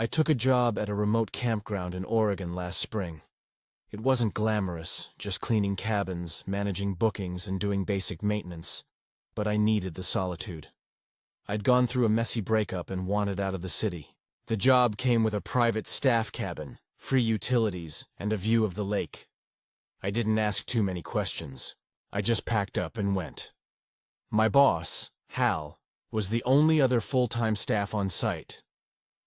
I took a job at a remote campground in Oregon last spring. It wasn't glamorous, just cleaning cabins, managing bookings, and doing basic maintenance. But I needed the solitude. I'd gone through a messy breakup and wanted out of the city. The job came with a private staff cabin, free utilities, and a view of the lake. I didn't ask too many questions. I just packed up and went. My boss, Hal, was the only other full-time staff on site.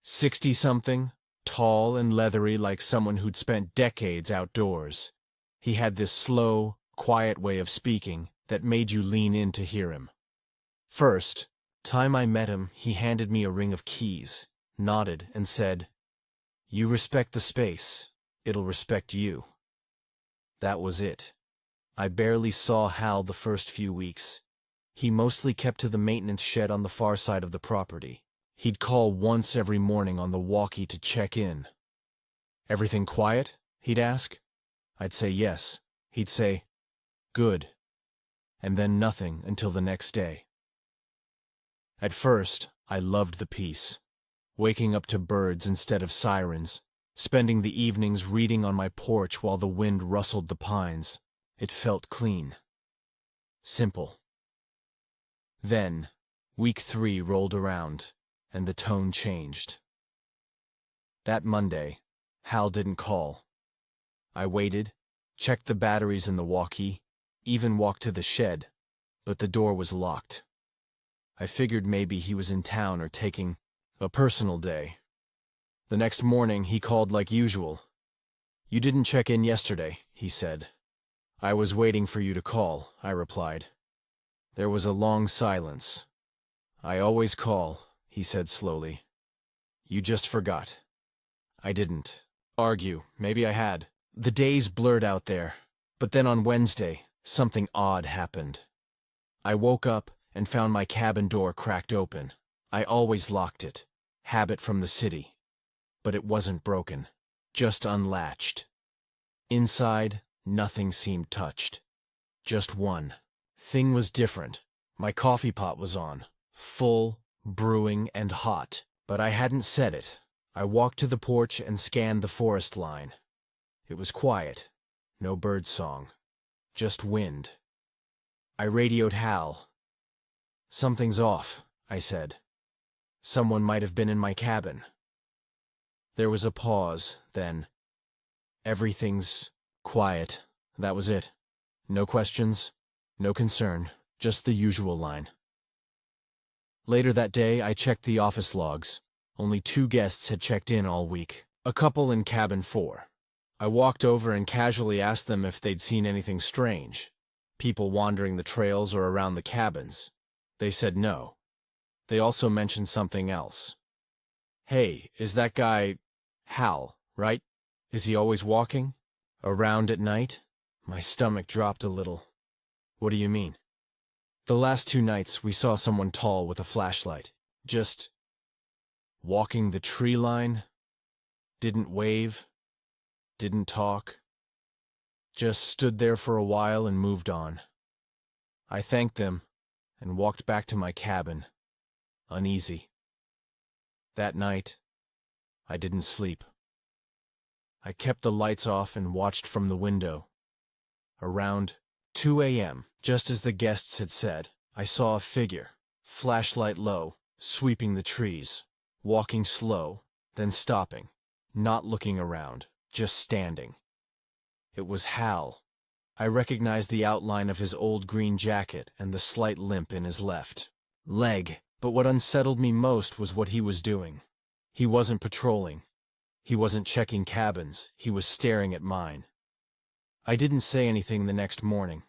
60-something, tall and leathery like someone who'd spent decades outdoors. He had this slow, quiet way of speaking that made you lean in to hear him. First time I met him, he handed me a ring of keys, nodded, and said, "You respect the space, it'll respect you." That was it. I barely saw Hal the first few weeks. He mostly kept to the maintenance shed on the far side of the property. He'd call once every morning on the walkie to check in. "Everything quiet?" he'd ask. I'd say yes. He'd say, "Good." And then nothing until the next day. At first, I loved the peace. Waking up to birds instead of sirens, spending the evenings reading on my porch while the wind rustled the pines. It felt clean. Simple. Then, week 3 rolled around, and the tone changed. That Monday, Hal didn't call. I waited, checked the batteries in the walkie, even walked to the shed, but the door was locked. I figured maybe he was in town or taking a personal day. The next morning, he called like usual. "You didn't check in yesterday," he said. "I was waiting for you to call," I replied. There was a long silence. "I always call," he said slowly. "You just forgot." I didn't argue. Maybe I had. The days blurred out there. But then on Wednesday, something odd happened. I woke up and found my cabin door cracked open. I always locked it. Habit from the city. But it wasn't broken. Just unlatched. Inside, nothing seemed touched. Just one thing was different. My coffee pot was on. Full, brewing, and hot. But I hadn't set it. I walked to the porch and scanned the forest line. It was quiet. No bird song. Just wind. I radioed Hal. "Something's off," I said. "Someone might have been in my cabin." There was a pause, then, "Everything's quiet." That was it. No questions, no concern, just the usual line. Later that day, I checked the office logs. Only 2 guests had checked in all week. A couple in cabin 4. I walked over and casually asked them if they'd seen anything strange. People wandering the trails or around the cabins. They said no. They also mentioned something else. "Hey, is that guy Hal, right? Is he always walking? Around at night?" My stomach dropped a little. "What do you mean?" "The last 2 nights we saw someone tall with a flashlight. Just walking the tree line. Didn't wave. Didn't talk. Just stood there for a while and moved on." I thanked them and walked back to my cabin, uneasy. That night, I didn't sleep. I kept the lights off and watched from the window. Around 2 a.m., just as the guests had said, I saw a figure, flashlight low, sweeping the trees, walking slow, then stopping, not looking around, just standing. It was Hal. I recognized the outline of his old green jacket and the slight limp in his left leg, but what unsettled me most was what he was doing. He wasn't patrolling. He wasn't checking cabins. He was staring at mine. I didn't say anything the next morning.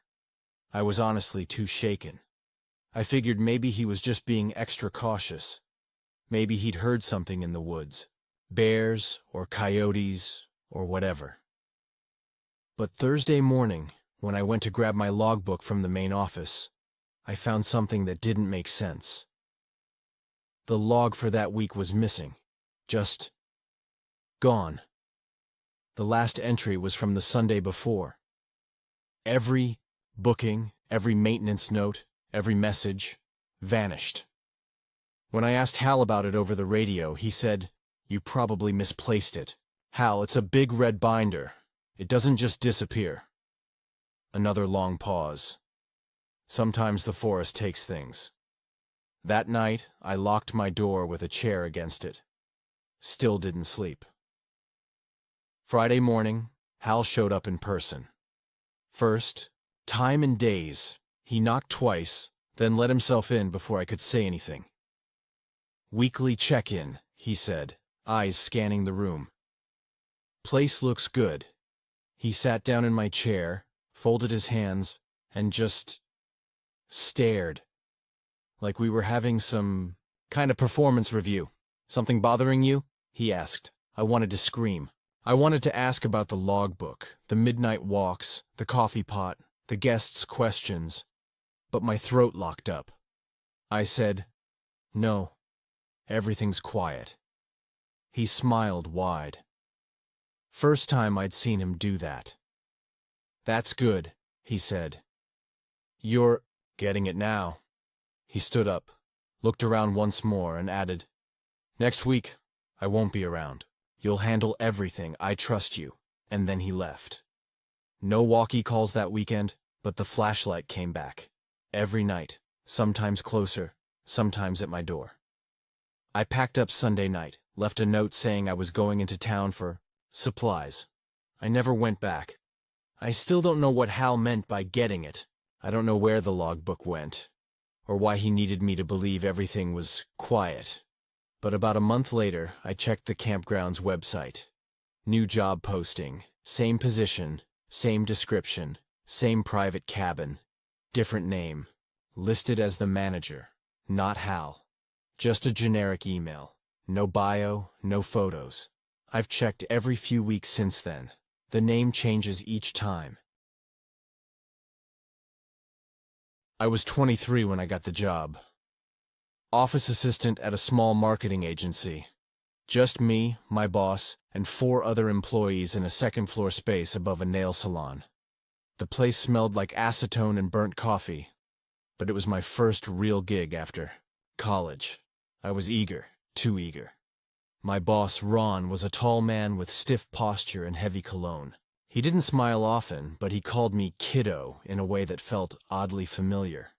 I was honestly too shaken. I figured maybe he was just being extra cautious. Maybe he'd heard something in the woods. Bears or coyotes or whatever. But Thursday morning, when I went to grab my logbook from the main office, I found something that didn't make sense. The log for that week was missing. Just gone. The last entry was from the Sunday before. Every booking, every maintenance note, every message vanished. When I asked Hal about it over the radio, he said, You probably misplaced it. Hal, it's a big red binder. It doesn't just disappear. Another long pause. Sometimes the forest takes things. That night, I locked my door with a chair against it. Still didn't sleep. Friday morning, Hal showed up in person. First, time and days. He knocked twice, then let himself in before I could say anything. Weekly check-in, he said, eyes scanning the room. Place looks good. He sat down in my chair, folded his hands, and just stared. Like we were having some kind of performance review. Something bothering you? He asked. I wanted to scream. I wanted to ask about the logbook, the midnight walks, the coffee pot, the guests' questions, but my throat locked up. I said, "No, everything's quiet." He smiled wide. First time I'd seen him do that. "That's good," he said. "You're getting it now." He stood up, looked around once more, and added, "Next week, I won't be around. You'll handle everything, I trust you." And then he left. No walkie calls that weekend, but the flashlight came back. Every night, sometimes closer, sometimes at my door. I packed up Sunday night, left a note saying I was going into town for supplies. I never went back. I still don't know what Hal meant by getting it. I don't know where the logbook went, or why he needed me to believe everything was quiet. But about a month later, I checked the campground's website. New job posting, same position, same description, same private cabin, different name, listed as the manager, not Hal. Just a generic email. No bio, no photos. I've checked every few weeks since then. The name changes each time. I was 23 when I got the job. Office assistant at a small marketing agency. Just me, my boss, and 4 other employees in a second-floor space above a nail salon. The place smelled like acetone and burnt coffee, but it was my first real gig after college. I was eager, too eager. My boss, Ron, was a tall man with stiff posture and heavy cologne. He didn't smile often, but he called me kiddo in a way that felt oddly familiar.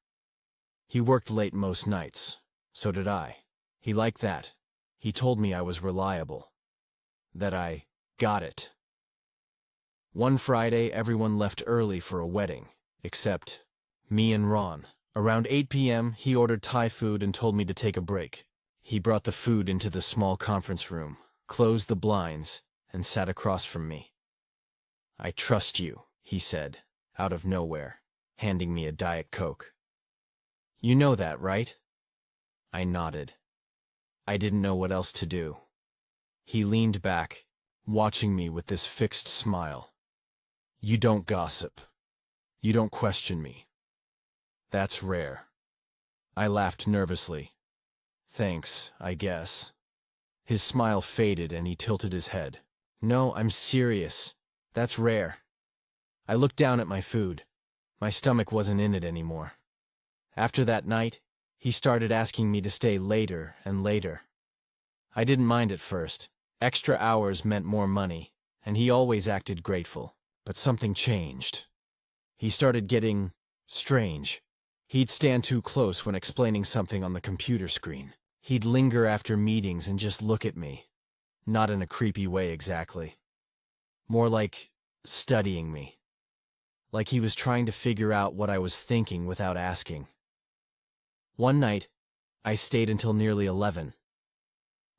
He worked late most nights. So did I. He liked that. He told me I was reliable. That I got it. One Friday, everyone left early for a wedding, except me and Ron. Around 8 p.m., he ordered Thai food and told me to take a break. He brought the food into the small conference room, closed the blinds, and sat across from me. "I trust you," he said, out of nowhere, handing me a Diet Coke. "You know that, right?" I nodded. I didn't know what else to do. He leaned back, watching me with this fixed smile. "You don't gossip. You don't question me. That's rare." I laughed nervously. "Thanks, I guess." His smile faded and he tilted his head. "No, I'm serious. That's rare." I looked down at my food. My stomach wasn't in it anymore. After that night, he started asking me to stay later and later. I didn't mind at first. Extra hours meant more money, and he always acted grateful. But something changed. He started getting strange. He'd stand too close when explaining something on the computer screen. He'd linger after meetings and just look at me. Not in a creepy way exactly. More like studying me. Like he was trying to figure out what I was thinking without asking. One night, I stayed until nearly 11.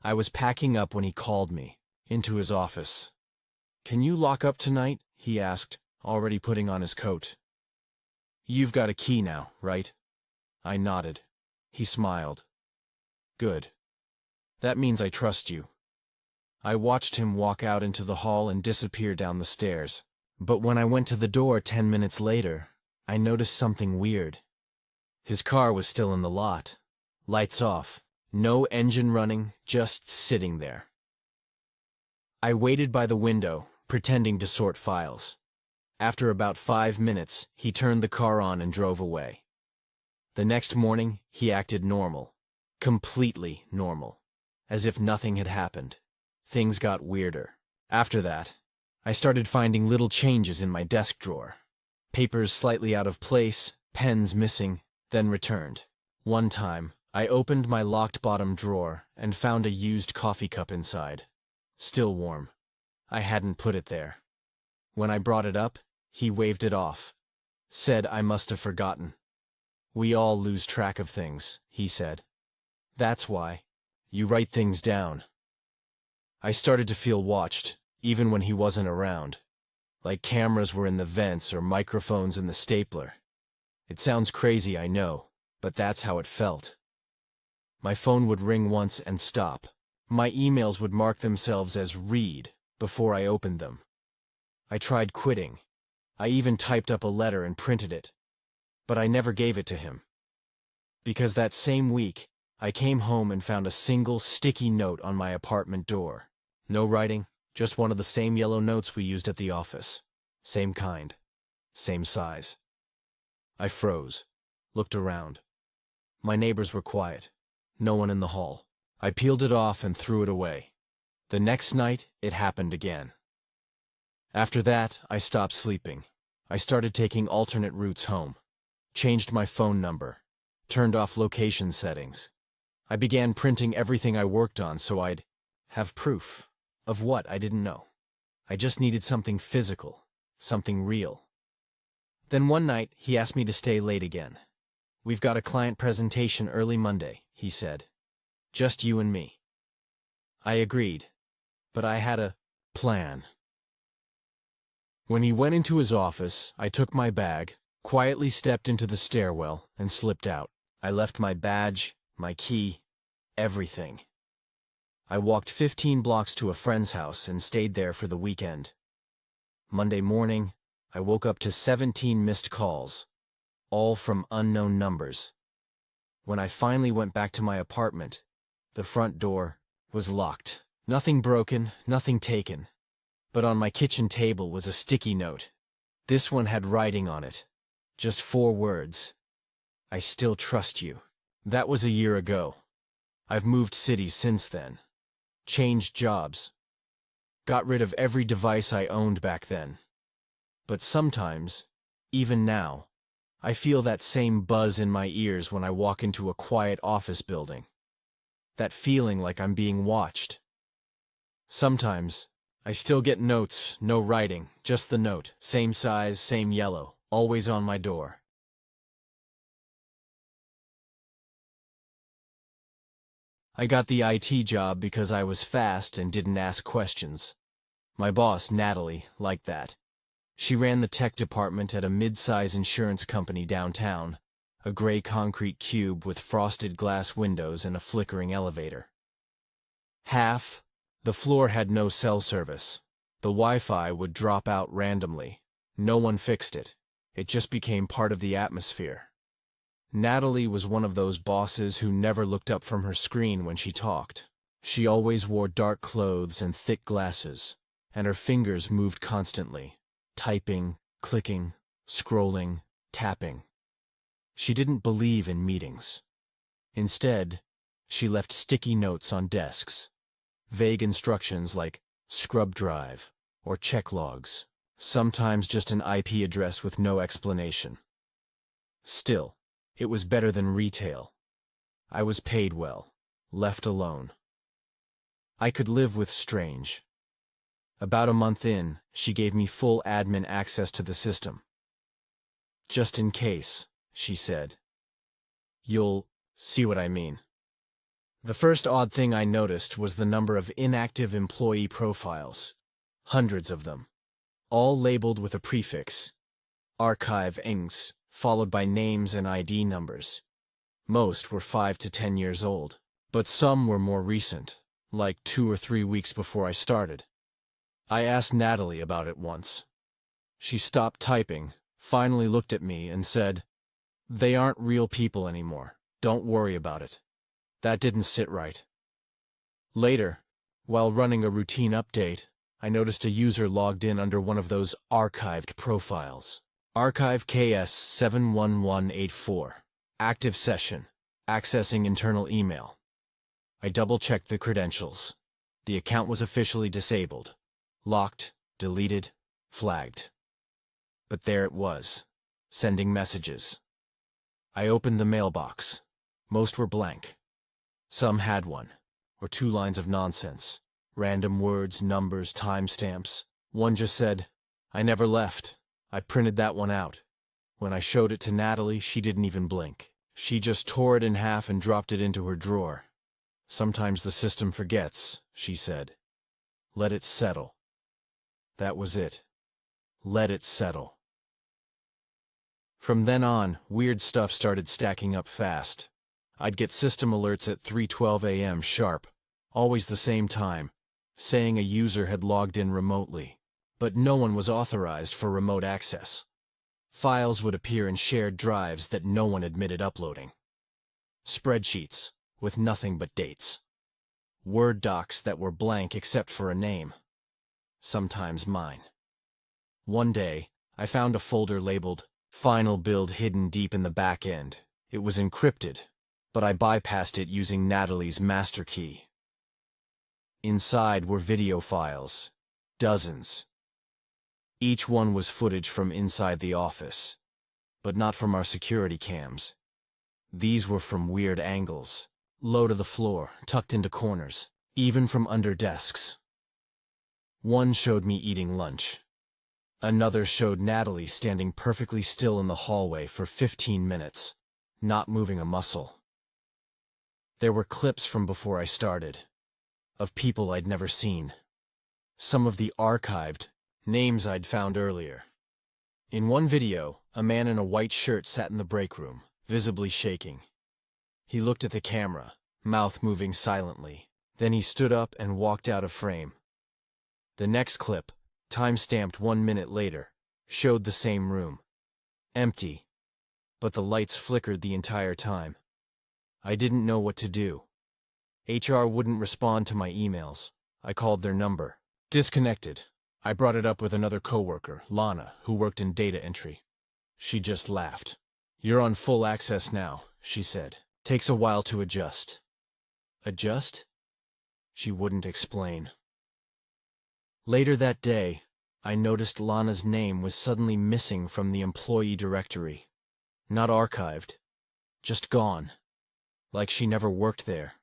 I was packing up when he called me, into his office. "Can you lock up tonight?" he asked, already putting on his coat. "You've got a key now, right?" I nodded. He smiled. "Good. That means I trust you." I watched him walk out into the hall and disappear down the stairs. But when I went to the door 10 minutes later, I noticed something weird. His car was still in the lot. Lights off. No engine running, just sitting there. I waited by the window, pretending to sort files. After about 5 minutes, he turned the car on and drove away. The next morning, he acted normal. Completely normal. As if nothing had happened. things got weirder. After that, I started finding little changes in my desk drawer. Papers slightly out of place, pens missing, then returned. One time, I opened my locked bottom drawer and found a used coffee cup inside. Still warm. I hadn't put it there. When I brought it up, he waved it off. Said I must have forgotten. We all lose track of things, he said. That's why. You write things down. I started to feel watched, even when he wasn't around. Like cameras were in the vents or microphones in the stapler. It sounds crazy, I know, but that's how it felt. My phone would ring once and stop. My emails would mark themselves as read before I opened them. I tried quitting. I even typed up a letter and printed it. But I never gave it to him. Because that same week, I came home and found a single sticky note on my apartment door. No writing, just one of the same yellow notes we used at the office. Same kind. Same size. I froze. Looked around. My neighbors were quiet. No one in the hall. I peeled it off and threw it away. The next night, it happened again. After that, I stopped sleeping. I started taking alternate routes home. Changed my phone number. Turned off location settings. I began printing everything I worked on so I'd have proof. Of what, I didn't know. I just needed something physical. Something real. Then one night, he asked me to stay late again. We've got a client presentation early Monday, he said. Just you and me. I agreed, but I had a plan. When he went into his office, I took my bag, quietly stepped into the stairwell, and slipped out. I left my badge, my key, everything. I walked 15 blocks to a friend's house and stayed there for the weekend. Monday morning, I woke up to 17 missed calls, all from unknown numbers. When I finally went back to my apartment, the front door was locked. Nothing broken, nothing taken. But on my kitchen table was a sticky note. This one had writing on it. Just 4 words. I still trust you. That was a year ago. I've moved cities since then. Changed jobs. Got rid of every device I owned back then. But sometimes, even now, I feel that same buzz in my ears when I walk into a quiet office building. That feeling like I'm being watched. Sometimes, I still get notes, no writing, just the note, same size, same yellow, always on my door. I got the IT job because I was fast and didn't ask questions. My boss, Natalie, liked that. She ran the tech department at a mid-size insurance company downtown, a gray concrete cube with frosted glass windows and a flickering elevator. The floor had no cell service. The Wi-Fi would drop out randomly. No one fixed it. It just became part of the atmosphere. Natalie was one of those bosses who never looked up from her screen when she talked. She always wore dark clothes and thick glasses, and her fingers moved constantly. Typing, clicking, scrolling, tapping. She didn't believe in meetings. Instead, she left sticky notes on desks. Vague instructions like scrub drive or check logs. Sometimes just an IP address with no explanation. Still, it was better than retail. I was paid well, left alone. I could live with strange. About a month in, she gave me full admin access to the system. Just in case, she said. You'll see what I mean. The first odd thing I noticed was the number of inactive employee profiles. Hundreds of them. All labeled with a prefix. Archive ings, followed by names and ID numbers. Most were 5 to 10 years old, but some were more recent, like 2 or 3 weeks before I started. I asked Natalie about it once. She stopped typing, finally looked at me and said, "They aren't real people anymore. Don't worry about it." That didn't sit right. Later, while running a routine update, I noticed a user logged in under one of those archived profiles. Archive KS 71184. Active session. Accessing internal email. I double-checked the credentials. The account was officially disabled. Locked, deleted, flagged. But there it was, sending messages. I opened the mailbox. Most were blank. Some had one, or 2 lines of nonsense. Random words, numbers, timestamps. One just said, "I never left. I printed that one out." When I showed it to Natalie, she didn't even blink. She just tore it in half and dropped it into her drawer. "Sometimes the system forgets," she said. "Let it settle." That was it. Let it settle. From then on, weird stuff started stacking up fast. I'd get system alerts at 3:12 a.m. sharp, always the same time, saying a user had logged in remotely. But no one was authorized for remote access. Files would appear in shared drives that no one admitted uploading. Spreadsheets with nothing but dates. Word docs that were blank except for a name. Sometimes mine. One day, I found a folder labeled "Final Build" hidden deep in the back end. It was encrypted, but I bypassed it using Natalie's master key. Inside were video files. Dozens. Each one was footage from inside the office, but not from our security cams. These were from weird angles, low to the floor, tucked into corners, even from under desks. One showed me eating lunch. Another showed Natalie standing perfectly still in the hallway for 15 minutes, not moving a muscle. There were clips from before I started, of people I'd never seen. Some of the archived names I'd found earlier. In one video, a man in a white shirt sat in the break room, visibly shaking. He looked at the camera, mouth moving silently. Then he stood up and walked out of frame. The next clip, time-stamped 1 minute later, showed the same room. Empty. But the lights flickered the entire time. I didn't know what to do. HR wouldn't respond to my emails. I called their number. Disconnected. I brought it up with another coworker, Lana, who worked in data entry. She just laughed. "You're on full access now," she said. "Takes a while to adjust." Adjust? She wouldn't explain. Later that day, I noticed Lana's name was suddenly missing from the employee directory. Not archived. Just gone. Like she never worked there.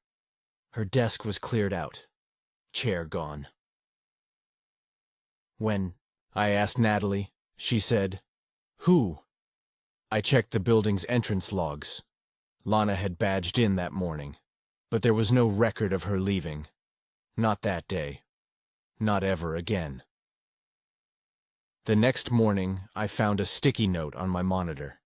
Her desk was cleared out. Chair gone. When I asked Natalie, she said, "Who?" I checked the building's entrance logs. Lana had badged in that morning, but there was no record of her leaving. Not that day. Not ever again. The next morning, I found a sticky note on my monitor.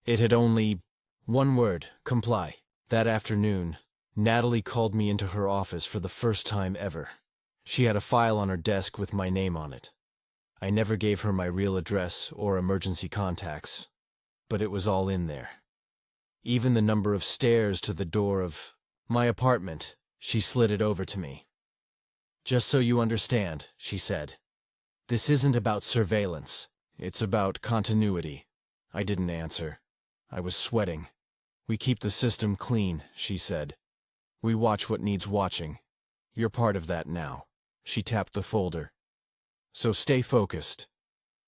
It had only one word: comply. That afternoon, Natalie called me into her office for the first time ever. She had a file on her desk with my name on it. I never gave her my real address or emergency contacts, but it was all in there. Even the number of stairs to the door of my apartment. She slid it over to me. "Just so you understand," she said, "this isn't about surveillance. It's about continuity." I didn't answer. I was sweating. "We keep the system clean," she said. "We watch what needs watching. You're part of that now." She tapped the folder. "So stay focused."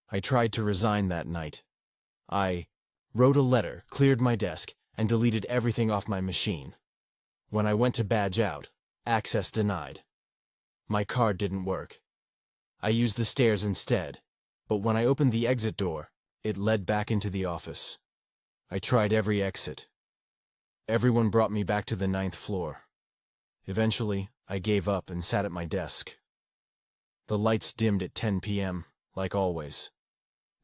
I tried to resign that night. I wrote a letter, cleared my desk, and deleted everything off my machine. When I went to badge out, access denied. My card didn't work. I used the stairs instead, but when I opened the exit door, it led back into the office. I tried every exit. Everyone brought me back to the 9th floor. Eventually, I gave up and sat at my desk. The lights dimmed at 10 p.m., like always.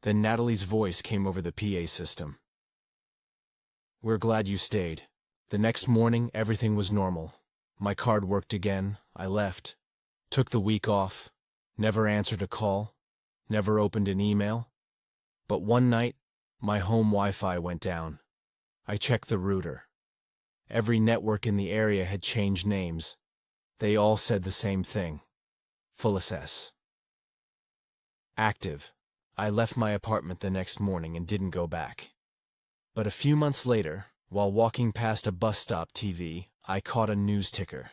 Then Natalie's voice came over the PA system. "We're glad you stayed." The next morning, everything was normal. My card worked again. I left. Took the week off. Never answered a call. Never opened an email. But one night, my home Wi-Fi went down. I checked the router. Every network in the area had changed names. They all said the same thing. Full SS. Active. I left my apartment the next morning and didn't go back. But a few months later, while walking past a bus stop TV, I caught a news ticker.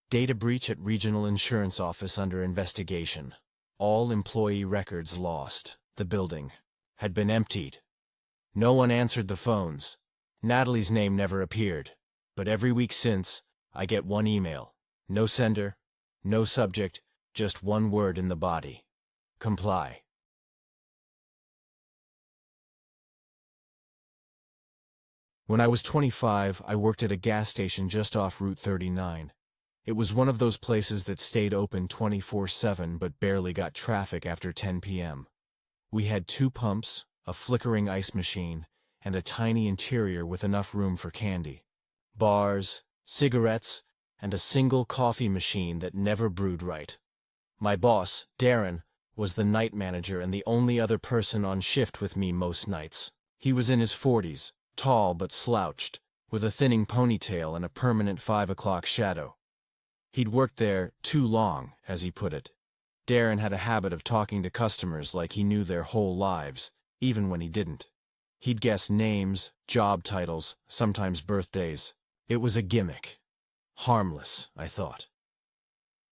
Data breach at regional insurance office under investigation. All employee records lost. The building had been emptied. No one answered the phones. Natalie's name never appeared. But every week since, I get one email. No sender, no subject, just one word in the body. Comply. When I was 25, I worked at a gas station just off Route 39. It was one of those places that stayed open 24/7 but barely got traffic after 10 p.m. We had 2 pumps, a flickering ice machine, and a tiny interior with enough room for candy. Bars, cigarettes, and a single coffee machine that never brewed right. My boss, Darren, was the night manager and the only other person on shift with me most nights. He was in his 40s, tall but slouched, with a thinning ponytail and a permanent 5 o'clock shadow. He'd worked there too long, as he put it. Darren had a habit of talking to customers like he knew their whole lives, even when he didn't. He'd guess names, job titles, sometimes birthdays. It was a gimmick. Harmless, I thought.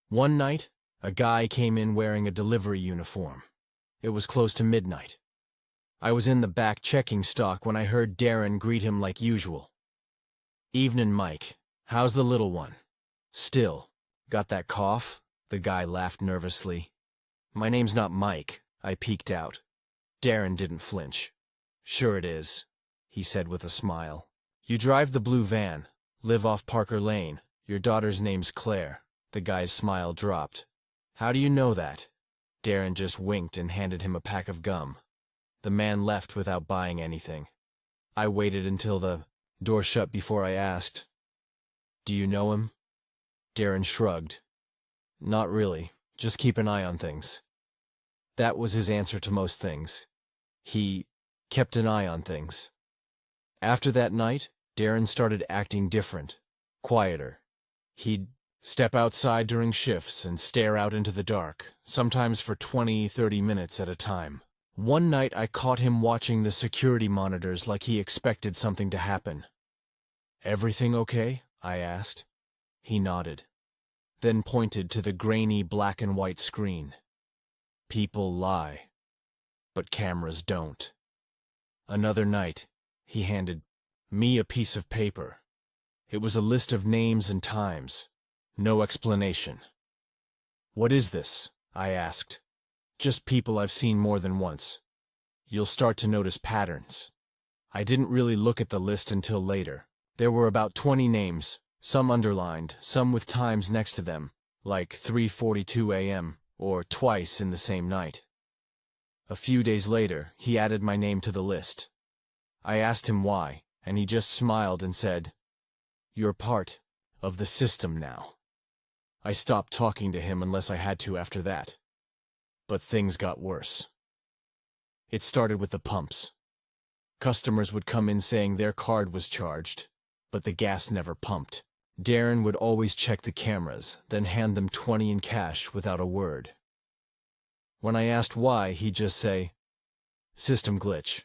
One night, a guy came in wearing a delivery uniform. It was close to midnight. I was in the back checking stock when I heard Darren greet him like usual. "Evening, Mike. How's the little one?" "Still. Got that cough?" The guy laughed nervously. "My name's not Mike," I peeked out. Darren didn't flinch. "Sure it is," he said with a smile. "You drive the blue van, live off Parker Lane. Your daughter's name's Claire." The guy's smile dropped. "How do you know that?" Darren just winked and handed him a pack of gum. The man left without buying anything. I waited until the door shut before I asked, "Do you know him?" Darren shrugged. "Not really. Just keep an eye on things." That was his answer to most things. He kept an eye on things. After that night, Darren started acting different, quieter. He'd step outside during shifts and stare out into the dark, sometimes for 20-30 minutes at a time. One night I caught him watching the security monitors like he expected something to happen. "Everything okay?" I asked. He nodded, then pointed to the grainy black and white screen. "People lie, but cameras don't." Another night, he handed me a piece of paper. It was a list of names and times. No explanation. "What is this?" I asked. "Just people I've seen more than once. You'll start to notice patterns." I didn't really look at the list until later. There were about 20 names, some underlined, some with times next to them, like 3:42 a.m. or twice in the same night. A few days later, he added my name to the list. I asked him why, and he just smiled and said, "You're part of the system now." I stopped talking to him unless I had to after that. But things got worse. It started with the pumps. Customers would come in saying their card was charged, but the gas never pumped. Darren would always check the cameras, then hand them 20 in cash without a word. When I asked why, he'd just say, "System glitch."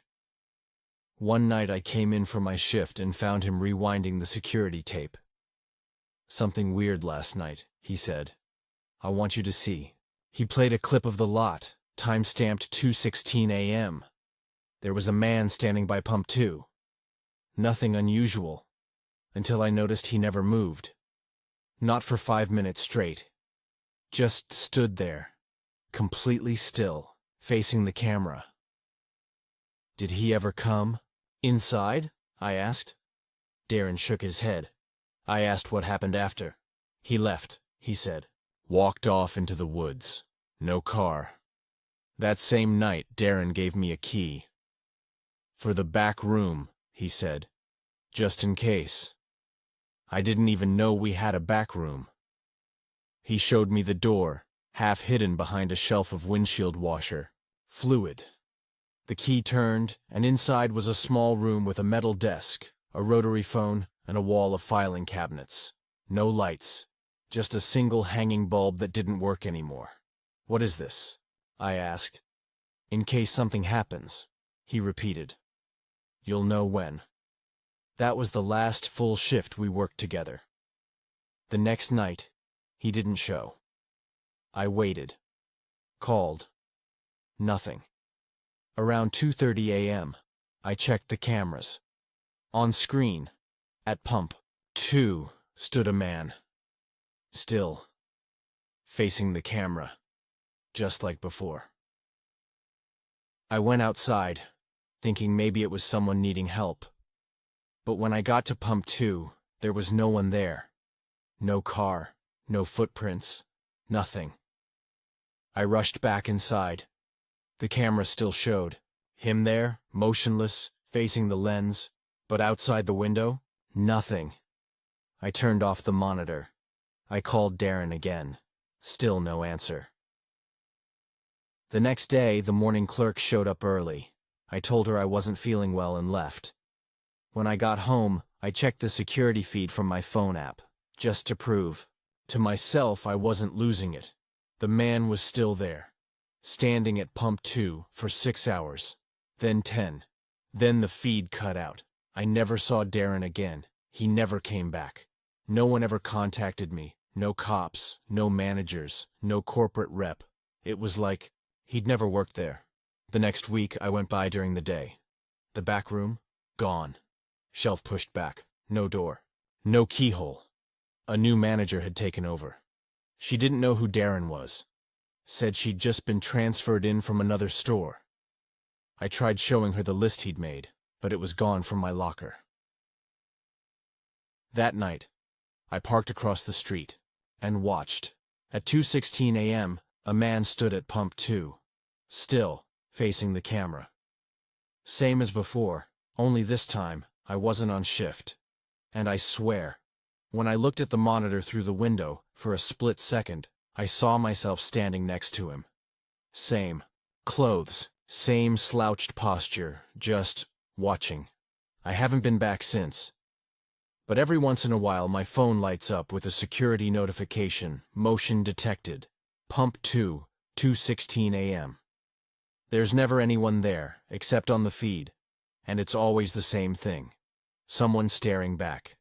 One night I came in for my shift and found him rewinding the security tape. "Something weird last night," he said. "I want you to see." He played a clip of the lot, time-stamped 2:16 a.m. There was a man standing by pump 2. Nothing unusual, until I noticed he never moved. Not for 5 minutes straight. Just stood there, completely still, facing the camera. "Did he ever come inside?" I asked. Darren shook his head. I asked what happened after. "He left," he said. "Walked off into the woods. No car." That same night, Darren gave me a key. "For the back room," he said. "Just in case." I didn't even know we had a back room. He showed me the door, half hidden behind a shelf of windshield washer. Fluid. The key turned, and inside was a small room with a metal desk, a rotary phone, and a wall of filing cabinets. No lights. Just a single hanging bulb that didn't work anymore. "What is this?" I asked. "In case something happens," he repeated. "You'll know when." That was the last full shift we worked together. The next night, He didn't show. I waited. Called. Nothing. Around 2:30 a.m., I checked the cameras. On screen, at pump 2, stood a man. Still. Facing the camera. Just like before. I went outside, thinking maybe it was someone needing help. But when I got to pump 2, there was no one there. No car, no footprints, nothing. I rushed back inside. The camera still showed. Him there, motionless, facing the lens, but outside the window, nothing. I turned off the monitor. I called Darren again. Still no answer. The next day, the morning clerk showed up early. I told her I wasn't feeling well and left. When I got home, I checked the security feed from my phone app, just to prove to myself I wasn't losing it. The man was still there, standing at pump 2 for 6 hours, then 10. Then the feed cut out. I never saw Darren again. He never came back. No one ever contacted me. No cops, no managers, no corporate rep. It was like he'd never worked there. The next week, I went by during the day. The back room? Gone. Shelf pushed back. No door. No keyhole. A new manager had taken over. She didn't know who Darren was. Said she'd just been transferred in from another store. I tried showing her the list he'd made, but it was gone from my locker. That night, I parked across the street and watched. At 2:16 a.m., a man stood at pump 2, still, facing the camera. Same as before, only this time, I wasn't on shift. And I swear, when I looked at the monitor through the window, for a split second, I saw myself standing next to him. Same clothes, same slouched posture, just watching. I haven't been back since. But every once in a while my phone lights up with a security notification, motion detected. Pump 2, 2:16 a.m. There's never anyone there, except on the feed, and it's always the same thing. Someone staring back.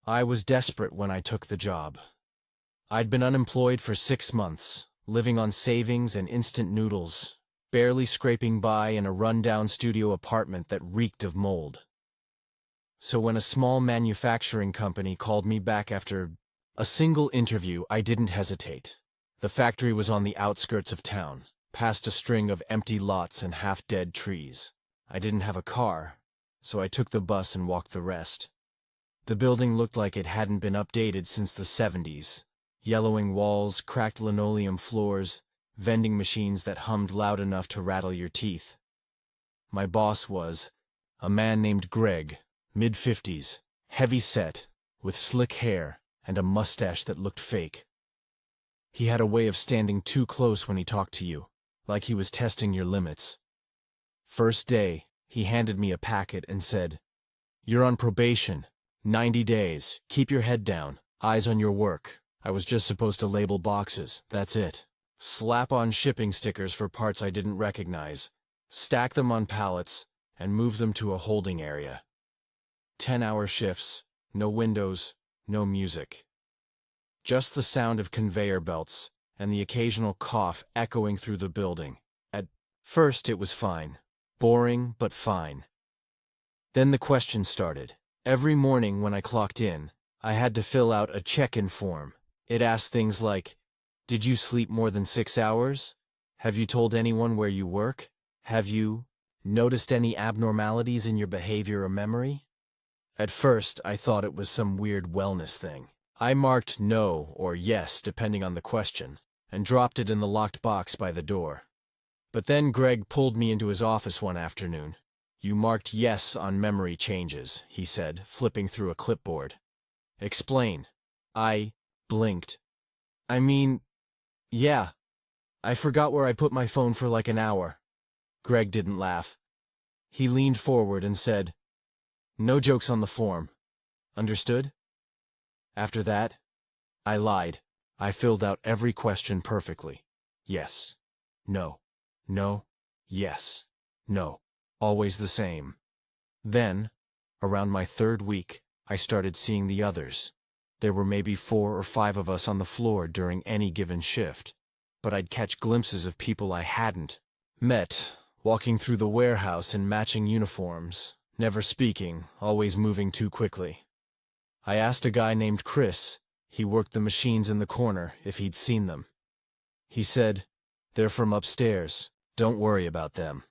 I was desperate when I took the job. I'd been unemployed for 6 months, living on savings and instant noodles, barely scraping by in a run-down studio apartment that reeked of mold. So when a small manufacturing company called me back after a single interview, I didn't hesitate. The factory was on the outskirts of town, past a string of empty lots and half-dead trees. I didn't have a car, so I took the bus and walked the rest. The building looked like it hadn't been updated since the 70s. Yellowing walls, cracked linoleum floors, vending machines that hummed loud enough to rattle your teeth. My boss was a man named Greg, mid-50s, heavy-set, with slick hair and a mustache that looked fake. He had a way of standing too close when he talked to you, like he was testing your limits. First day, he handed me a packet and said, "You're on probation. 90 days. Keep your head down. Eyes on your work." I was just supposed to label boxes. That's it. Slap on shipping stickers for parts I didn't recognize, stack them on pallets, and move them to a holding area. 10-hour shifts, no windows, no music. Just the sound of conveyor belts and the occasional cough echoing through the building. At first it was fine. Boring, but fine. Then the questions started. Every morning when I clocked in, I had to fill out a check-in form. It asked things like, "Did you sleep more than 6 hours? Have you told anyone where you work? Have you noticed any abnormalities in your behavior or memory?" At first, I thought it was some weird wellness thing. I marked no or yes depending on the question, and dropped it in the locked box by the door. But then Greg pulled me into his office one afternoon. "You marked yes on memory changes," he said, flipping through a clipboard. "Explain." I blinked. "I mean, yeah. I forgot where I put my phone for like an hour." Greg didn't laugh. He leaned forward and said, "No jokes on the form. Understood?" After that, I lied. I filled out every question perfectly. Yes. No. No. Yes. No. Always the same. Then, Around my third week, I started seeing the others. There were maybe 4 or 5 of us on the floor during any given shift, but I'd catch glimpses of people I hadn't met, walking through the warehouse in matching uniforms, never speaking, always moving too quickly. I asked a guy named Chris, he worked the machines in the corner, if he'd seen them. He said, "They're from upstairs, don't worry about them."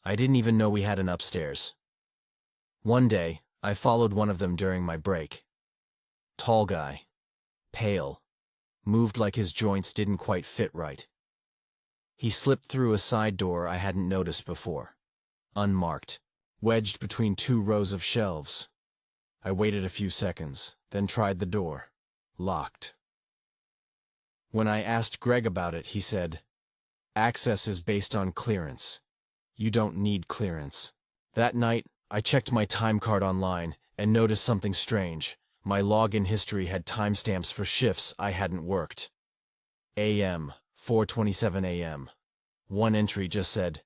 I didn't even know we had an upstairs. One day, I followed one of them during my break. Tall guy, pale, moved like his joints didn't quite fit right. He slipped through a side door I hadn't noticed before, unmarked, wedged between 2 rows of shelves. I waited a few seconds, then tried the door. Locked. When I asked Greg about it, he said, "Access is based on clearance. You don't need clearance." That night, I checked my time card online and noticed something strange. My login history had timestamps for shifts I hadn't worked. AM, 4:27 a.m. One entry just said,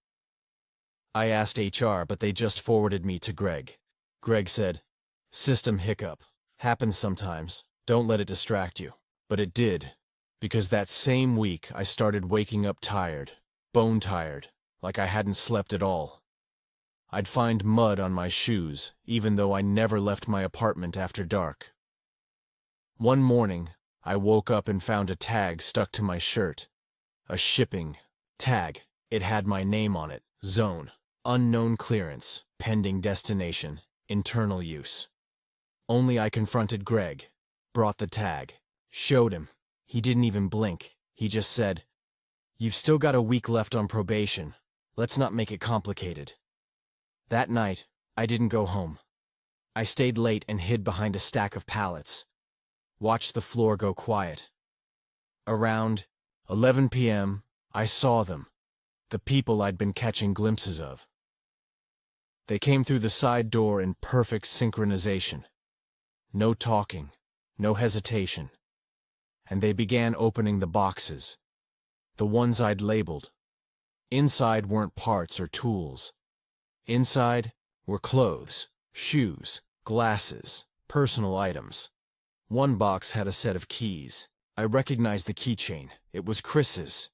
"I asked HR, but they just forwarded me to Greg." Greg said, "System hiccup. Happens sometimes. Don't let it distract you." But it did, because that same week I started waking up tired, bone tired, like I hadn't slept at all. I'd find mud on my shoes, even though I never left my apartment after dark. One morning, I woke up and found a tag stuck to my shirt. A shipping tag. It had my name on it. Zone. Unknown clearance. Pending destination. Internal use. Only I confronted Greg. Brought the tag. Showed him. He didn't even blink. He just said, "You've still got a week left on probation. Let's not make it complicated." That night, I didn't go home. I stayed late and hid behind a stack of pallets. Watched the floor go quiet. Around 11 p.m., I saw them. The people I'd been catching glimpses of. They came through the side door in perfect synchronization. No talking, no hesitation. And they began opening the boxes. The ones I'd labeled. Inside weren't parts or tools. Inside were clothes, shoes, glasses, personal items. One box had a set of keys. I recognized the keychain. It was Chris's.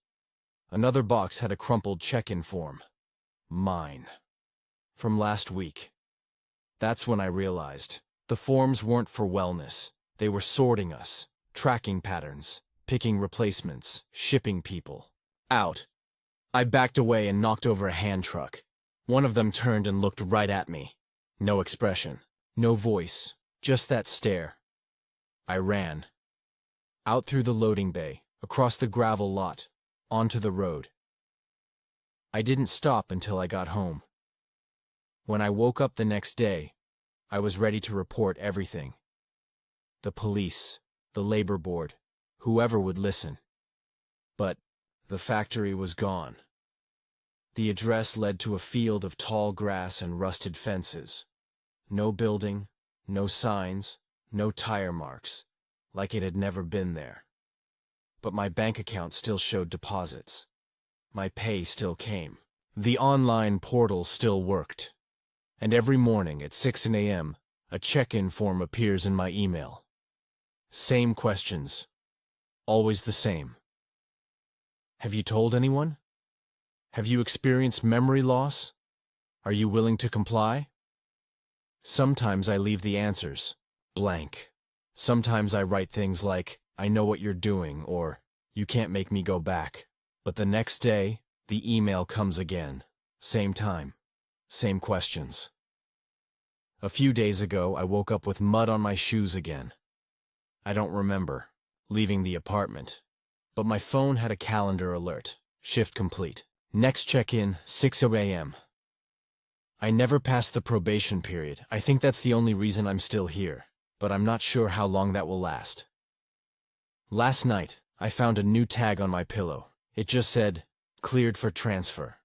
Another box had a crumpled check-in form. Mine. From last week. That's when I realized. The forms weren't for wellness. They were sorting us, tracking patterns, picking replacements, shipping people. Out. I backed away and knocked over a hand truck. One of them turned and looked right at me. No expression, no voice, just that stare. I ran. Out through the loading bay, across the gravel lot, onto the road. I didn't stop until I got home. When I woke up the next day, I was ready to report everything. The police, the labor board, whoever would listen. But the factory was gone. The address led to a field of tall grass and rusted fences. No building, no signs, no tire marks, like it had never been there. But my bank account still showed deposits. My pay still came. The online portal still worked. And every morning at 6 a.m., a check-in form appears in my email. Same questions. Always the same. Have you told anyone? Have you experienced memory loss? Are you willing to comply? Sometimes I leave the answers blank. Sometimes I write things like, "I know what you're doing," or "You can't make me go back." But the next day, the email comes again. Same time. Same questions. A few days ago, I woke up with mud on my shoes again. I don't remember leaving the apartment, but my phone had a calendar alert. Shift complete. Next check-in, 6 a.m. I never passed the probation period. I think that's the only reason I'm still here, but I'm not sure how long that will last. Last night, I found a new tag on my pillow. It just said, "Cleared for transfer."